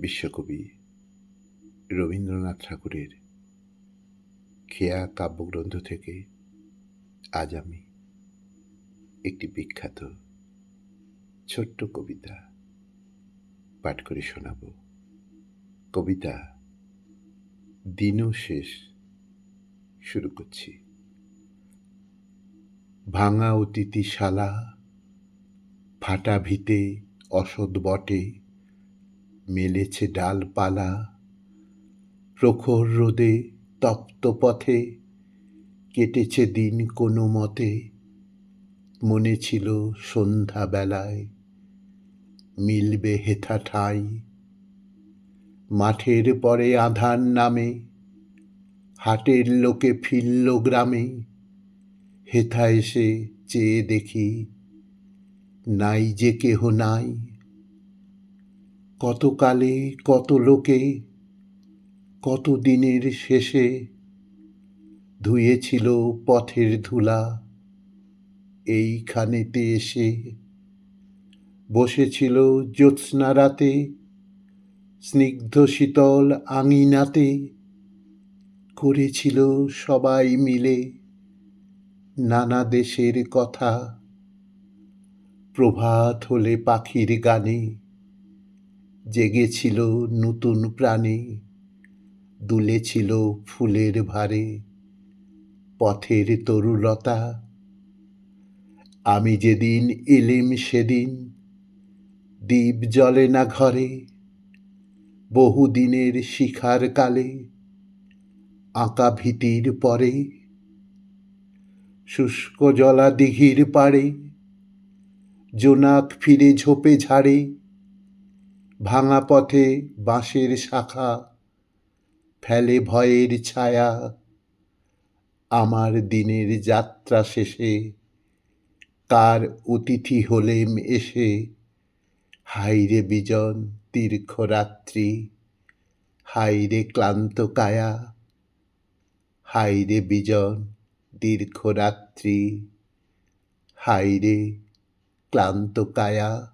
বিশ্বকবি রবীন্দ্রনাথ ঠাকুরের খেয়া কাব্যগ্রন্থ থেকে আজ আমি একটি বিখ্যাত ছোট্ট কবিতা পাঠ করে শোনাব। কবিতা দিনও শেষ। শুরু করছি। ভাঙা অতিথিশালা, ফাটা ভিতে অসৎ বটে, মেলেছে ডালপালা, প্রখর রোদে তপ্ত পথে কেটেছে দিন কোনো মতে। মনে ছিল সন্ধ্যাবেলায় মিলবে হেথা ঠাঁই, মাঠের পরে আঁধার নামে হাটের লোকে ফিরল গ্রামে। হেথা এসে চেয়ে দেখি নাই যে কেহ নাই। কতকালে কত লোকে কত দিনের শেষে ধুয়েছিল পথের ধুলা এইখানেতে এসে। বসেছিল জ্যোৎস্না রাতে স্নিগ্ধ শীতল আঙিনাতে, করেছিল সবাই মিলে নানা দেশের কথা। প্রভাত হলে পাখির গানে জেগেছিল নতুন প্রাণে, দুলেছিল ফুলের ভারে পথের তরুলতা। আমি যেদিন এলেম সেদিন দীপ জ্বলে না ঘরে, বহুদিনের শিখার কালে আঁকা ভীতির পরে। শুষ্ক জলা দিঘির পাড়ে জোনাক ফিরে ঝোপে ঝাড়ে, ভাঙা পথে বাঁশের শাখা ফেলে ভয়ের ছায়া। আমার দিনের যাত্রা শেষে কার অতিথি হলেম এসে। হায়রে বিজন দীর্ঘ রাত্রি, হায়রে ক্লান্ত কায়া। হায়রে বিজন দীর্ঘ রাত্রি, হায়রে ক্লান্ত কায়া।